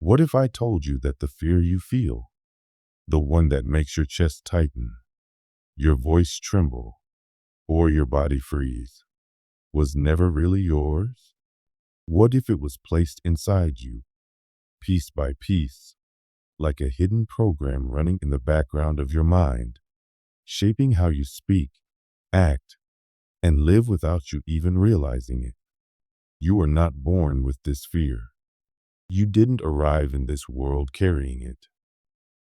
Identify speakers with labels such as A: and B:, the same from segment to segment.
A: What if I told you that the fear you feel, the one that makes your chest tighten, your voice tremble, or your body freeze, was never really yours? What if it was placed inside you, piece by piece, like a hidden program running in the background of your mind, shaping how you speak, act, and live without you even realizing it? You are not born with this fear. You didn't arrive in this world carrying it.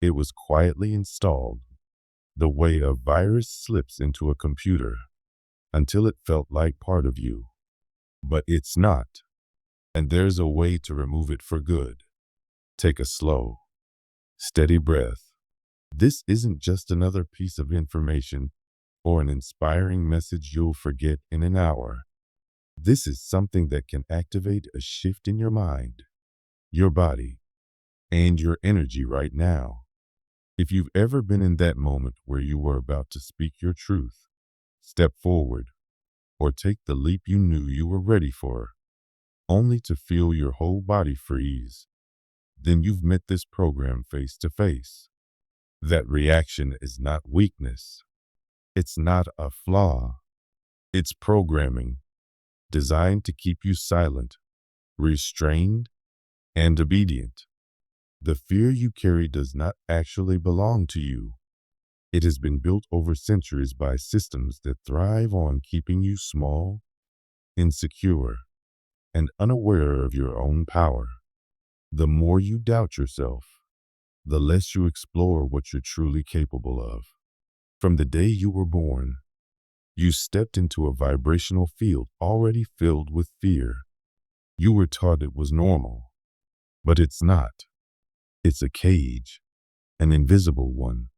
A: It was quietly installed, the way a virus slips into a computer, until it felt like part of you. But it's not, and there's a way to remove it for good. Take a slow, steady breath. This isn't just another piece of information or an inspiring message you'll forget in an hour. This is something that can activate a shift in your mind, your body, and your energy right now. If you've ever been in that moment where you were about to speak your truth, step forward, or take the leap you knew you were ready for, only to feel your whole body freeze, then you've met this program face to face. That reaction is not weakness. It's not a flaw. It's programming designed to keep you silent, restrained, and obedient. The fear you carry does not actually belong to you. It has been built over centuries by systems that thrive on keeping you small, insecure, and unaware of your own power. The more you doubt yourself, the less you explore what you're truly capable of. From the day you were born, you stepped into a vibrational field already filled with fear. You were taught it was normal, but it's not. It's a cage, an invisible one,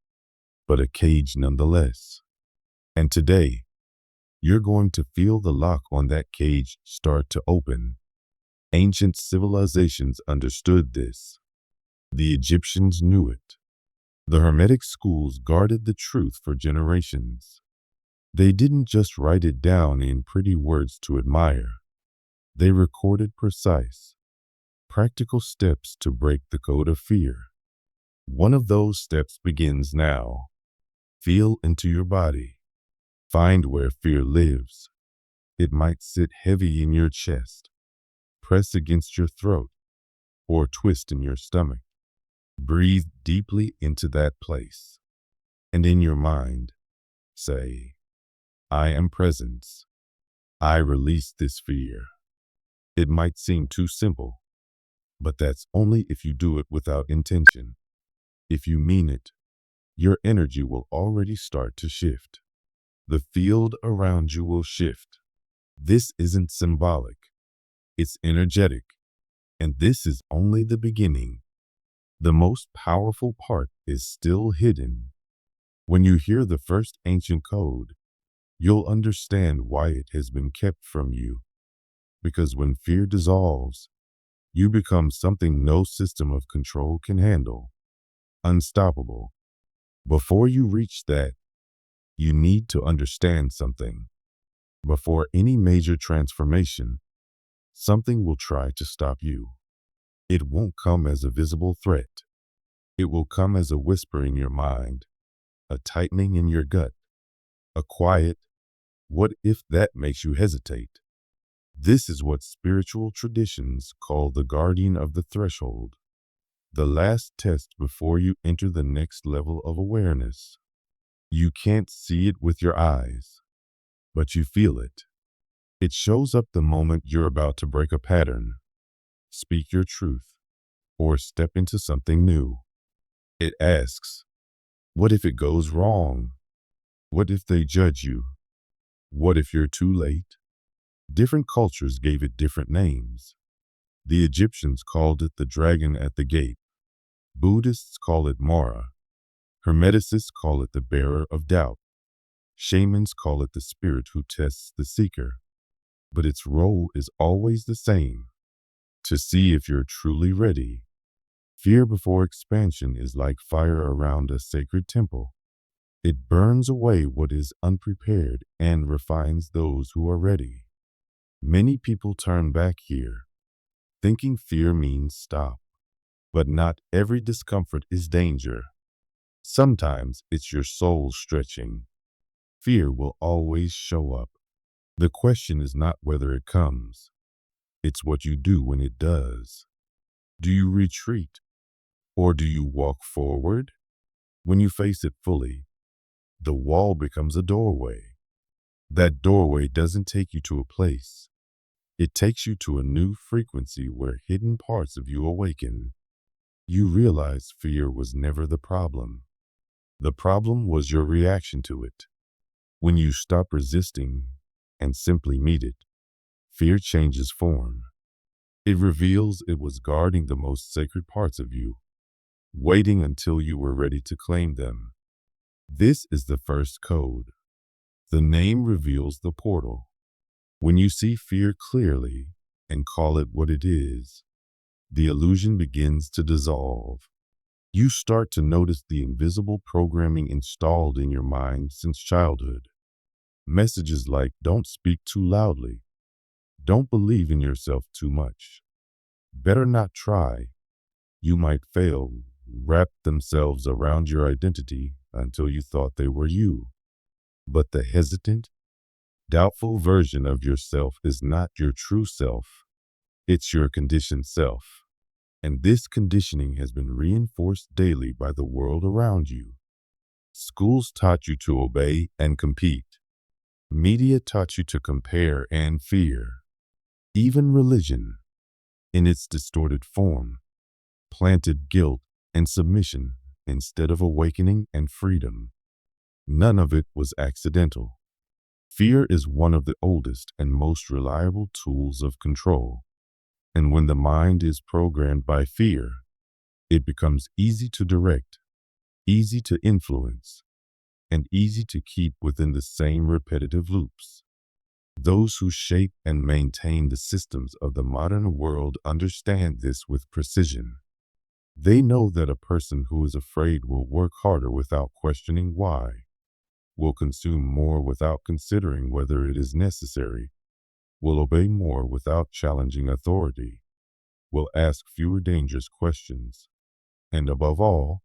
A: but a cage nonetheless. And today, you're going to feel the lock on that cage start to open. Ancient civilizations understood this. The Egyptians knew it. The Hermetic schools guarded the truth for generations. They didn't just write it down in pretty words to admire. They recorded precise, practical steps to break the code of fear. One of those steps begins now. Feel into your body. Find where fear lives. It might sit heavy in your chest, press against your throat, or twist in your stomach. Breathe deeply into that place. And in your mind, say, I am presence. I release this fear. It might seem too simple, but that's only if you do it without intention. If you mean it, your energy will already start to shift. The field around you will shift. This isn't symbolic. It's energetic. And this is only the beginning. The most powerful part is still hidden. When you hear the first ancient code, you'll understand why it has been kept from you. Because when fear dissolves, you become something no system of control can handle. Unstoppable. Before you reach that, you need to understand something. Before any major transformation, something will try to stop you. It won't come as a visible threat. It will come as a whisper in your mind, a tightening in your gut, a quiet, what if that makes you hesitate? This is what spiritual traditions call the guardian of the threshold, the last test before you enter the next level of awareness. You can't see it with your eyes, but you feel it. It shows up the moment you're about to break a pattern, speak your truth, or step into something new. It asks, what if it goes wrong? What if they judge you? What if you're too late? Different cultures gave it different names. The Egyptians called it the dragon at the gate. Buddhists call it Mara. Hermeticists call it the bearer of doubt. Shamans call it the spirit who tests the seeker. But its role is always the same, to see if you're truly ready. Fear before expansion is like fire around a sacred temple. It burns away what is unprepared and refines those who are ready. Many people turn back here, thinking fear means stop. But not every discomfort is danger. Sometimes it's your soul stretching. Fear will always show up. The question is not whether it comes, it's what you do when it does. Do you retreat or do you walk forward? When you face it fully, the wall becomes a doorway. That doorway doesn't take you to a place. It takes you to a new frequency where hidden parts of you awaken. You realize fear was never the problem. The problem was your reaction to it. When you stop resisting and simply meet it, fear changes form. It reveals it was guarding the most sacred parts of you, waiting until you were ready to claim them. This is the first code. The name reveals the portal. When you see fear clearly and call it what it is, the illusion begins to dissolve. You start to notice the invisible programming installed in your mind since childhood. Messages like, don't speak too loudly, don't believe in yourself too much, better not try, you might fail, wrap themselves around your identity until you thought they were you. But the hesitant, doubtful version of yourself is not your true self. It's your conditioned self. And this conditioning has been reinforced daily by the world around you. Schools taught you to obey and compete. Media taught you to compare and fear. Even religion, in its distorted form, planted guilt and submission instead of awakening and freedom. None of it was accidental. Fear is one of the oldest and most reliable tools of control. And when the mind is programmed by fear, it becomes easy to direct, easy to influence, and easy to keep within the same repetitive loops. Those who shape and maintain the systems of the modern world understand this with precision. They know that a person who is afraid will work harder without questioning why, will consume more without considering whether it is necessary, will obey more without challenging authority, will ask fewer dangerous questions, and above all,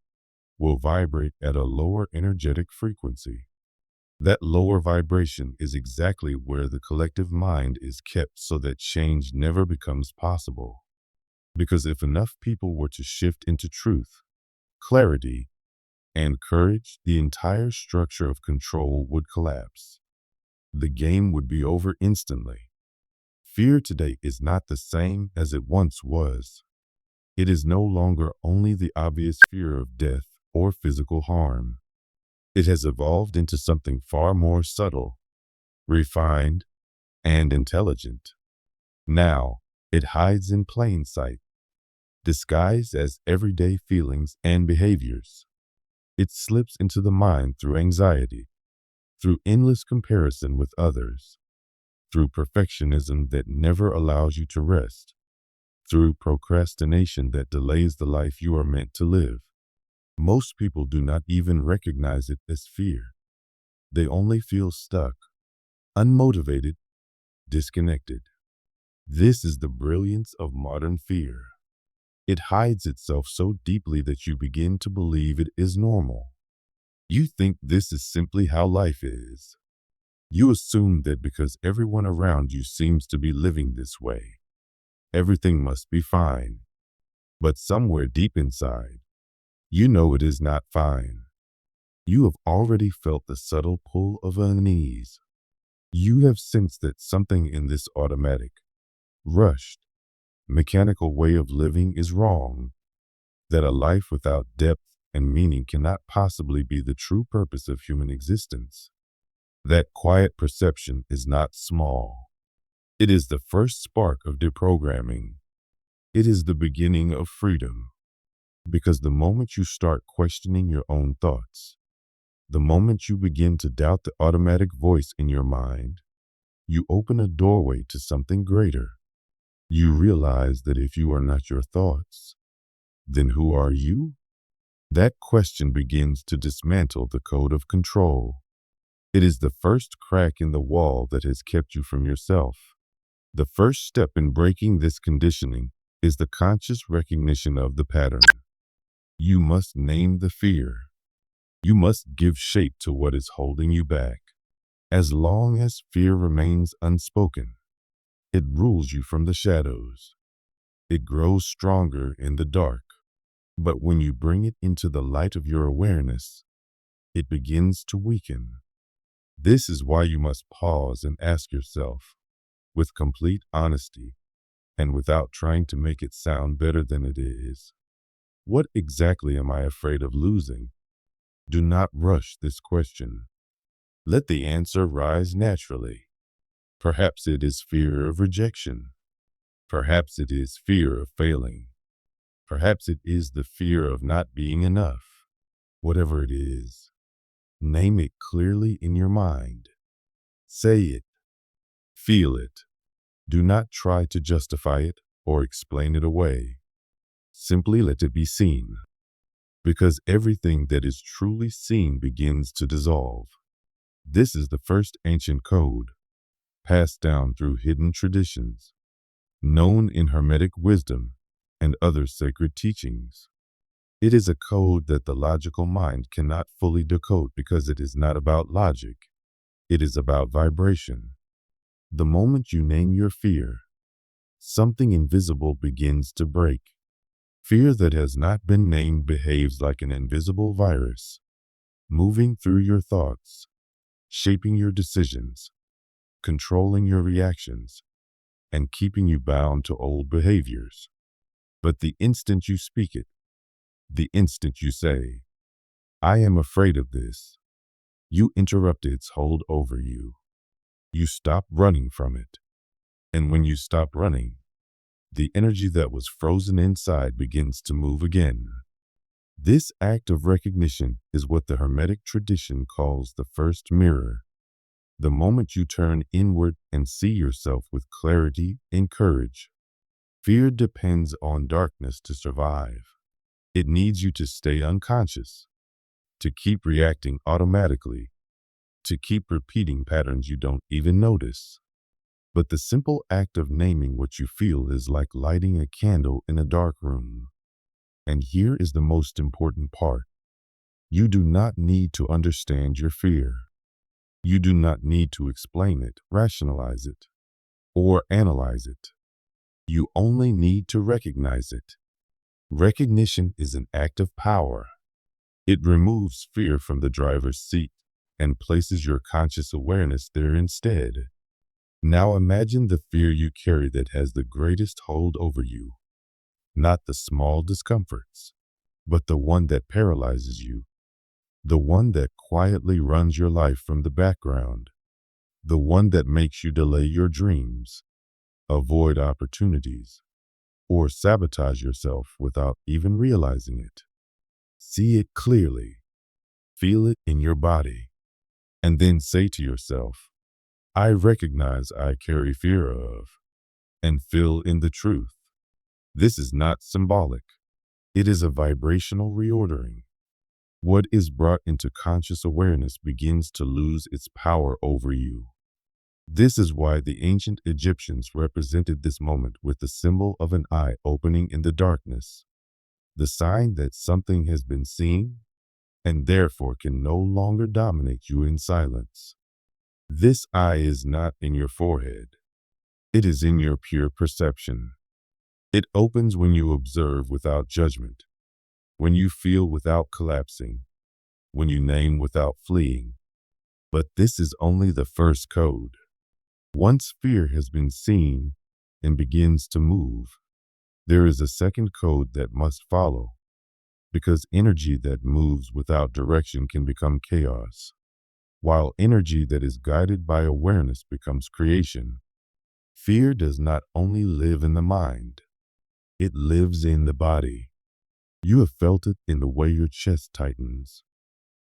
A: will vibrate at a lower energetic frequency. That lower vibration is exactly where the collective mind is kept so that change never becomes possible. Because if enough people were to shift into truth, clarity, and courage, the entire structure of control would collapse. The game would be over instantly. Fear today is not the same as it once was. It is no longer only the obvious fear of death or physical harm. It has evolved into something far more subtle, refined, and intelligent. Now, it hides in plain sight, disguised as everyday feelings and behaviors. It slips into the mind through anxiety, through endless comparison with others, through perfectionism that never allows you to rest, through procrastination that delays the life you are meant to live. Most people do not even recognize it as fear. They only feel stuck, unmotivated, disconnected. This is the brilliance of modern fear. It hides itself so deeply that you begin to believe it is normal. You think this is simply how life is. You assume that because everyone around you seems to be living this way, everything must be fine. But somewhere deep inside, you know it is not fine. You have already felt the subtle pull of unease. You have sensed that something in this automatic, rushed, mechanical way of living is wrong, that a life without depth and meaning cannot possibly be the true purpose of human existence. That quiet perception is not small. It is the first spark of deprogramming. It is the beginning of freedom. Because the moment you start questioning your own thoughts, the moment you begin to doubt the automatic voice in your mind, you open a doorway to something greater. You realize that if you are not your thoughts, then who are you? That question begins to dismantle the code of control. It is the first crack in the wall that has kept you from yourself. The first step in breaking this conditioning is the conscious recognition of the pattern. You must name the fear. You must give shape to what is holding you back. As long as fear remains unspoken, it rules you from the shadows. It grows stronger in the dark. But when you bring it into the light of your awareness, it begins to weaken. This is why you must pause and ask yourself, with complete honesty and without trying to make it sound better than it is, what exactly am I afraid of losing? Do not rush this question. Let the answer rise naturally. Perhaps it is fear of rejection. Perhaps it is fear of failing. Perhaps it is the fear of not being enough. Whatever it is, name it clearly in your mind. Say it. Feel it. Do not try to justify it or explain it away. Simply let it be seen, because everything that is truly seen begins to dissolve. This is the first ancient code, passed down through hidden traditions, known in Hermetic wisdom and other sacred teachings. It is a code that the logical mind cannot fully decode because it is not about logic. It is about vibration. The moment you name your fear, something invisible begins to break. Fear that has not been named behaves like an invisible virus, moving through your thoughts, shaping your decisions, controlling your reactions, and keeping you bound to old behaviors. But the instant you speak it, the instant you say, "I am afraid of this," you interrupt its hold over you. You stop running from it. And when you stop running, the energy that was frozen inside begins to move again. This act of recognition is what the Hermetic tradition calls the first mirror. The moment you turn inward and see yourself with clarity and courage. Fear depends on darkness to survive. It needs you to stay unconscious, to keep reacting automatically, to keep repeating patterns you don't even notice. But the simple act of naming what you feel is like lighting a candle in a dark room. And here is the most important part. You do not need to understand your fear. You do not need to explain it, rationalize it, or analyze it. You only need to recognize it. Recognition is an act of power. It removes fear from the driver's seat and places your conscious awareness there instead. Now imagine the fear you carry that has the greatest hold over you. Not the small discomforts, but the one that paralyzes you. The one that quietly runs your life from the background. The one that makes you delay your dreams, avoid opportunities, or sabotage yourself without even realizing it. See it clearly. Feel it in your body. And then say to yourself, "I recognize I carry fear of," and fill in the truth. This is not symbolic. It is a vibrational reordering. What is brought into conscious awareness begins to lose its power over you. This is why the ancient Egyptians represented this moment with the symbol of an eye opening in the darkness, the sign that something has been seen and therefore can no longer dominate you in silence. This eye is not in your forehead. It is in your pure perception. It opens when you observe without judgment, when you feel without collapsing, when you name without fleeing. But this is only the first code. Once fear has been seen and begins to move, there is a second code that must follow, because energy that moves without direction can become chaos, while energy that is guided by awareness becomes creation. Fear does not only live in the mind, it lives in the body. You have felt it in the way your chest tightens,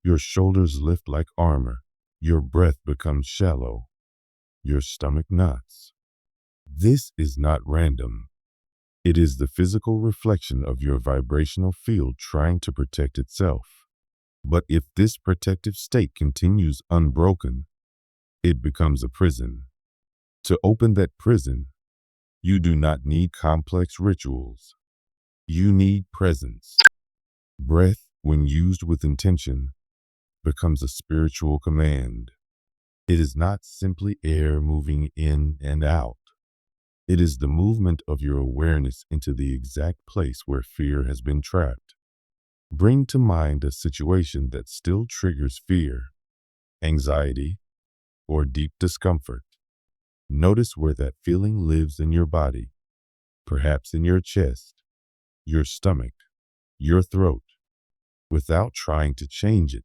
A: your shoulders lift like armor, your breath becomes shallow, your stomach knots. This is not random. It is the physical reflection of your vibrational field trying to protect itself. But if this protective state continues unbroken, it becomes a prison. To open that prison, You do not need complex rituals. You need presence. Breath, when used with intention, becomes a spiritual command. It is not simply air moving in and out. It is the movement of your awareness into the exact place where fear has been trapped. Bring to mind a situation that still triggers fear, anxiety, or deep discomfort. Notice where that feeling lives in your body, perhaps in your chest, your stomach, your throat. Without trying to change it,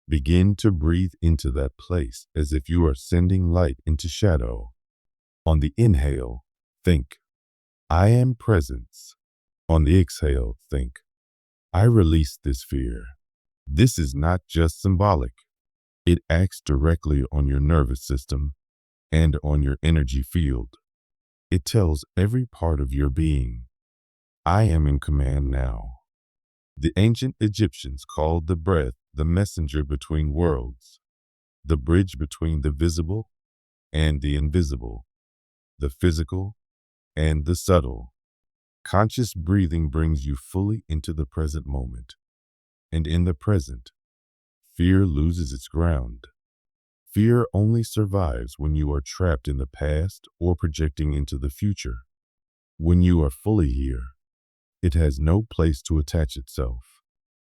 A: begin to breathe into that place as if you are sending light into shadow. On the inhale, think, I am presence. On the exhale, think, I release this fear. This is not just symbolic. It acts directly on your nervous system and on your energy field. It tells every part of your being, I am in command now. The ancient Egyptians called the breath the messenger between worlds, the bridge between the visible and the invisible, the physical and the subtle. Conscious breathing brings you fully into the present moment. And in the present, fear loses its ground. Fear only survives when you are trapped in the past or projecting into the future. When you are fully here, it has no place to attach itself.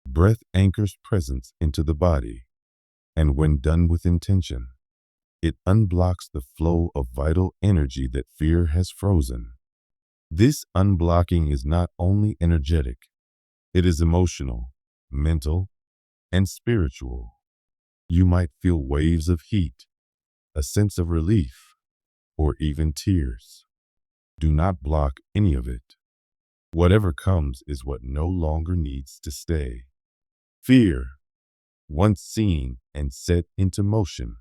A: Breath anchors presence into the body, and when done with intention, it unblocks the flow of vital energy that fear has frozen. This unblocking is not only energetic, it is emotional, mental, and spiritual. You might feel waves of heat, a sense of relief, or even tears. Do not block any of it. Whatever comes is what no longer needs to stay. Fear, once seen and set into motion,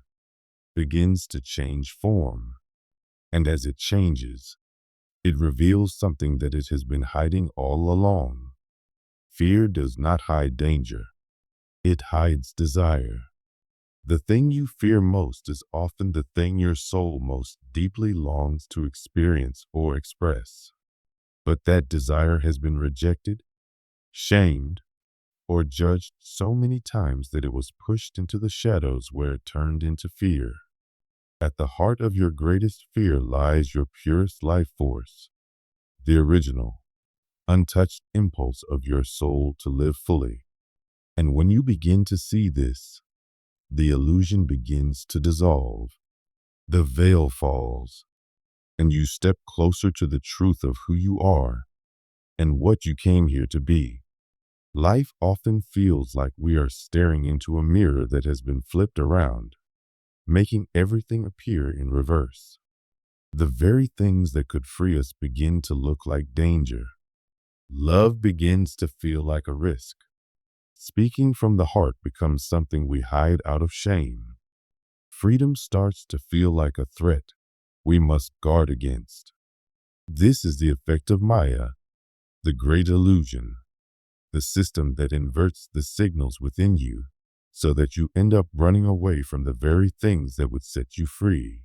A: begins to change form. And as it changes, it reveals something that it has been hiding all along. Fear does not hide danger. It hides desire. The thing you fear most is often the thing your soul most deeply longs to experience or express. But that desire has been rejected, shamed, or judged so many times that it was pushed into the shadows where it turned into fear. At the heart of your greatest fear lies your purest life force, the original, untouched impulse of your soul to live fully. And when you begin to see this, the illusion begins to dissolve. The veil falls, and you step closer to the truth of who you are and what you came here to be. Life often feels like we are staring into a mirror that has been flipped around, making everything appear in reverse. The very things that could free us begin to look like danger. Love begins to feel like a risk. Speaking from the heart becomes something we hide out of shame. Freedom starts to feel like a threat we must guard against. This is the effect of Maya, the great illusion, the system that inverts the signals within you so that you end up running away from the very things that would set you free.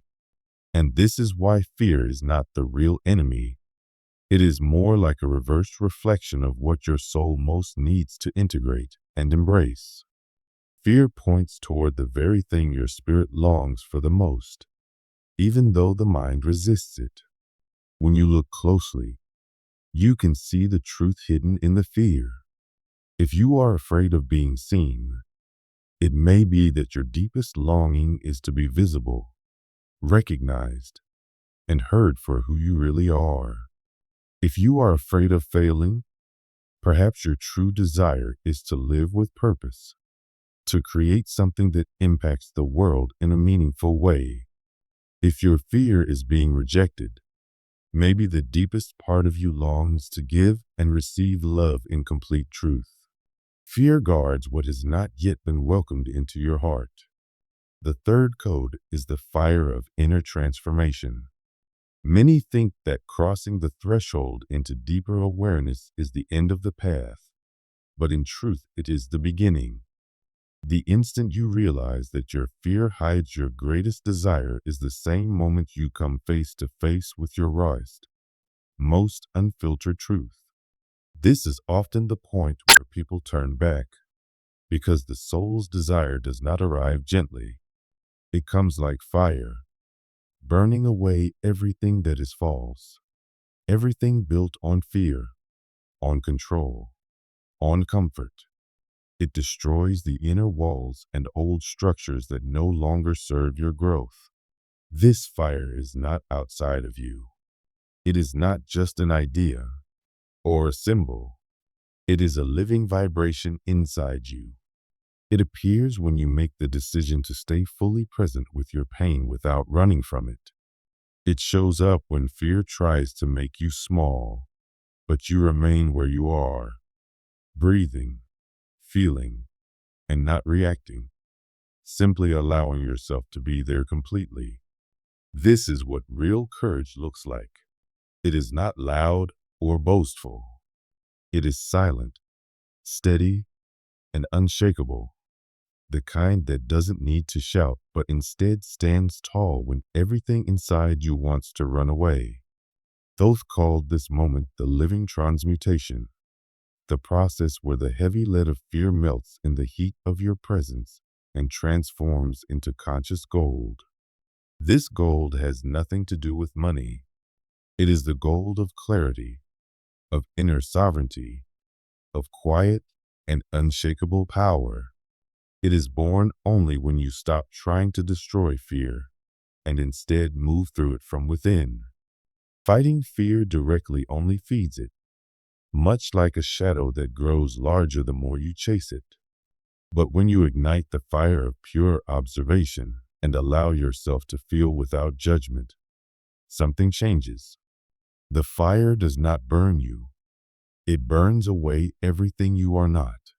A: And this is why fear is not the real enemy. It is more like a reversed reflection of what your soul most needs to integrate and embrace. Fear points toward the very thing your spirit longs for the most, even though the mind resists it. When you look closely, you can see the truth hidden in the fear. If you are afraid of being seen, it may be that your deepest longing is to be visible, recognized, and heard for who you really are. If you are afraid of failing, perhaps your true desire is to live with purpose, to create something that impacts the world in a meaningful way. If your fear is being rejected, maybe the deepest part of you longs to give and receive love in complete truth. Fear guards what has not yet been welcomed into your heart. The third code is the fire of inner transformation. Many think that crossing the threshold into deeper awareness is the end of the path, but in truth it is the beginning. The instant you realize that your fear hides your greatest desire is the same moment you come face to face with your rawest, most unfiltered truth. This is often the point where people turn back, because the soul's desire does not arrive gently. It comes like fire, burning away everything that is false, everything built on fear, on control, on comfort. It destroys the inner walls and old structures that no longer serve your growth. This fire is not outside of you. It is not just an idea or a symbol. It is a living vibration inside you. It appears when you make the decision to stay fully present with your pain without running from it. It shows up when fear tries to make you small, but you remain where you are, breathing, feeling, and not reacting, simply allowing yourself to be there completely. This is what real courage looks like. It is not loud or boastful. It is silent, steady, and unshakable. The kind that doesn't need to shout, but instead stands tall when everything inside you wants to run away. Thoth called this moment the living transmutation, the process where the heavy lead of fear melts in the heat of your presence and transforms into conscious gold. This gold has nothing to do with money. It is the gold of clarity, of inner sovereignty, of quiet and unshakable power. It is born only when you stop trying to destroy fear and instead move through it from within. Fighting fear directly only feeds it, much like a shadow that grows larger the more you chase it. But when you ignite the fire of pure observation and allow yourself to feel without judgment, something changes. The fire does not burn you. It burns away everything you are not.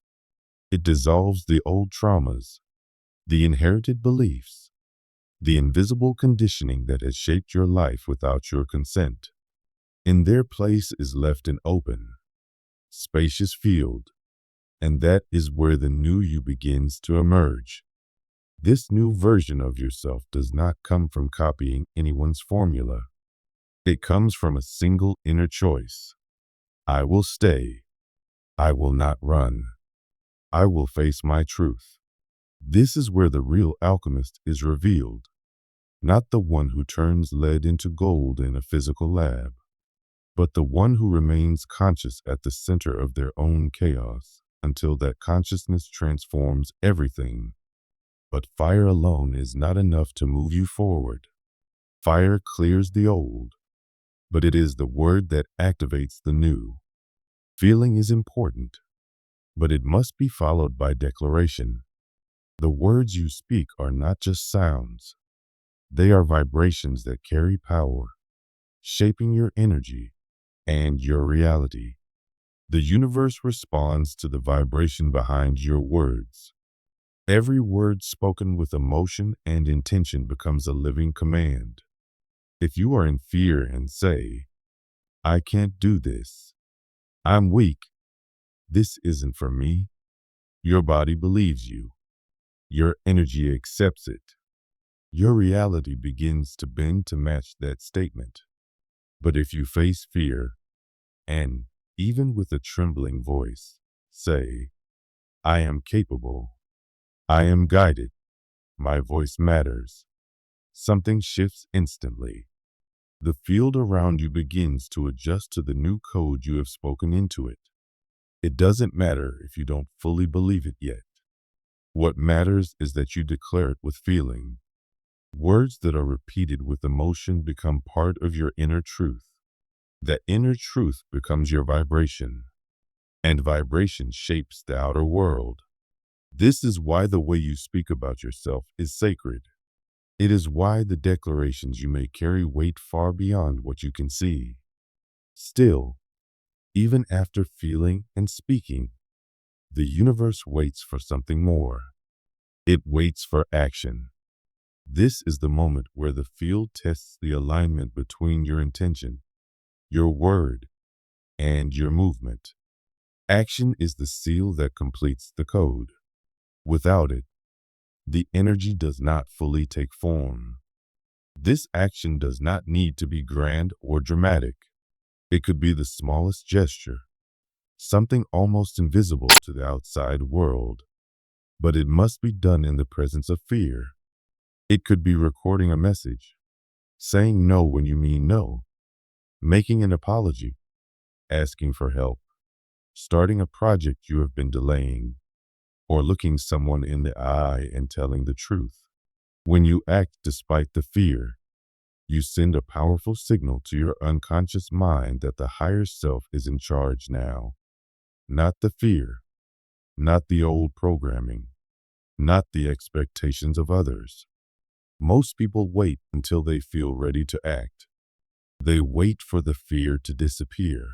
A: It dissolves the old traumas, the inherited beliefs, the invisible conditioning that has shaped your life without your consent. In their place is left an open, spacious field, and that is where the new you begins to emerge. This new version of yourself does not come from copying anyone's formula. It comes from a single inner choice. I will stay. I will not run. I will face my truth. This is where the real alchemist is revealed, not the one who turns lead into gold in a physical lab, but the one who remains conscious at the center of their own chaos until that consciousness transforms everything. But fire alone is not enough to move you forward. Fire clears the old, but it is the word that activates the new. Feeling is important, but it must be followed by declaration. The words you speak are not just sounds. They are vibrations that carry power, shaping your energy and your reality. The universe responds to the vibration behind your words. Every word spoken with emotion and intention becomes a living command. If you are in fear and say, I can't do this, I'm weak, this isn't for me, your body believes you. Your energy accepts it. Your reality begins to bend to match that statement. But if you face fear and, even with a trembling voice, say, I am capable, I am guided, my voice matters, something shifts instantly. The field around you begins to adjust to the new code you have spoken into it. It doesn't matter if you don't fully believe it yet. What matters is that you declare it with feeling. Words that are repeated with emotion become part of your inner truth. That inner truth becomes your vibration, and vibration shapes the outer world. This is why the way you speak about yourself is sacred. It is why the declarations you may carry weight far beyond what you can see. Still, even after feeling and speaking, the universe waits for something more. It waits for action. This is the moment where the field tests the alignment between your intention, your word, and your movement. Action is the seal that completes the code. Without it, the energy does not fully take form. This action does not need to be grand or dramatic. It could be the smallest gesture, something almost invisible to the outside world, but it must be done in the presence of fear. It could be recording a message, saying no when you mean no, making an apology, asking for help, starting a project you have been delaying, or looking someone in the eye and telling the truth. When you act despite the fear, you send a powerful signal to your unconscious mind that the higher self is in charge now. Not the fear, not the old programming, not the expectations of others. Most people wait until they feel ready to act. They wait for the fear to disappear.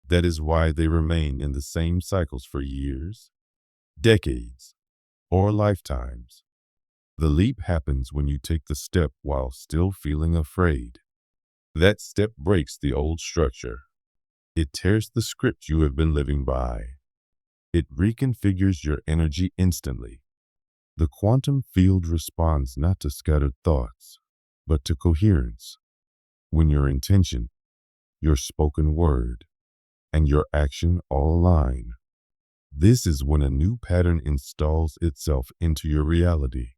A: That is why they remain in the same cycles for years, decades, or lifetimes. The leap happens when you take the step while still feeling afraid. That step breaks the old structure. It tears the script you have been living by. It reconfigures your energy instantly. The quantum field responds not to scattered thoughts, but to coherence. When your intention, your spoken word, and your action all align, this is when a new pattern installs itself into your reality.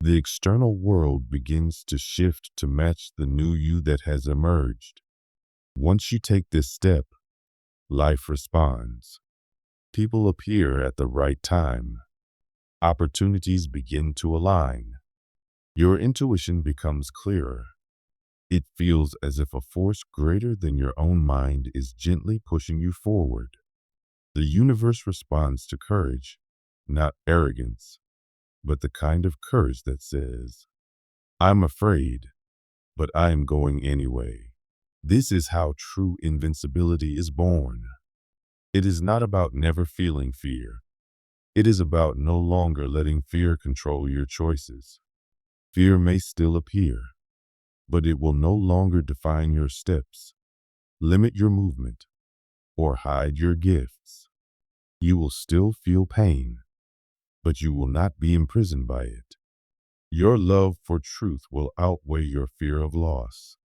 A: The external world begins to shift to match the new you that has emerged. Once you take this step, life responds. People appear at the right time. Opportunities begin to align. Your intuition becomes clearer. It feels as if a force greater than your own mind is gently pushing you forward. The universe responds to courage, not arrogance, but the kind of courage that says, I'm afraid, but I am going anyway. This is how true invincibility is born. It is not about never feeling fear. It is about no longer letting fear control your choices. Fear may still appear, but it will no longer define your steps, limit your movement, or hide your gifts. You will still feel pain, but you will not be imprisoned by it. Your love for truth will outweigh your fear of loss.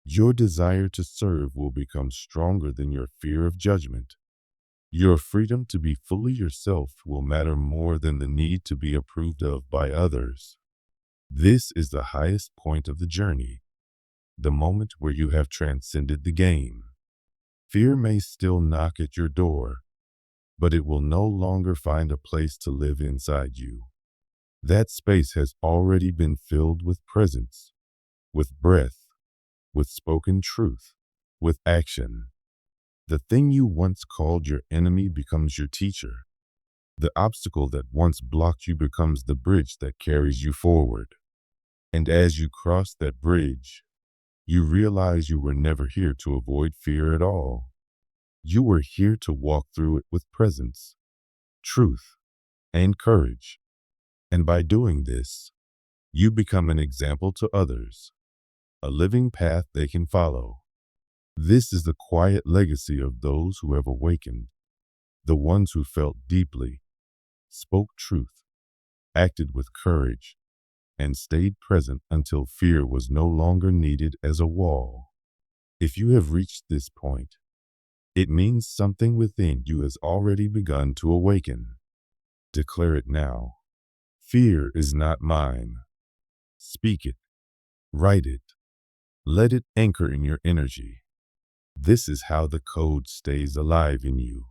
A: Your desire to serve will become stronger than your fear of judgment. Your freedom to be fully yourself will matter more than the need to be approved of by others. This is the highest point of the journey, the moment where you have transcended the game. Fear may still knock at your door, but it will no longer find a place to live inside you. That space has already been filled with presence, with breath, with spoken truth, with action. The thing you once called your enemy becomes your teacher. The obstacle that once blocked you becomes the bridge that carries you forward. And as you cross that bridge, you realize you were never here to avoid fear at all. You were here to walk through it with presence, truth, and courage. And by doing this, you become an example to others, a living path they can follow. This is the quiet legacy of those who have awakened, the ones who felt deeply, spoke truth, acted with courage, and stayed present until fear was no longer needed as a wall. If you have reached this point, it means something within you has already begun to awaken. Declare it now. Fear is not mine. Speak it. Write it. Let it anchor in your energy. This is how the code stays alive in you.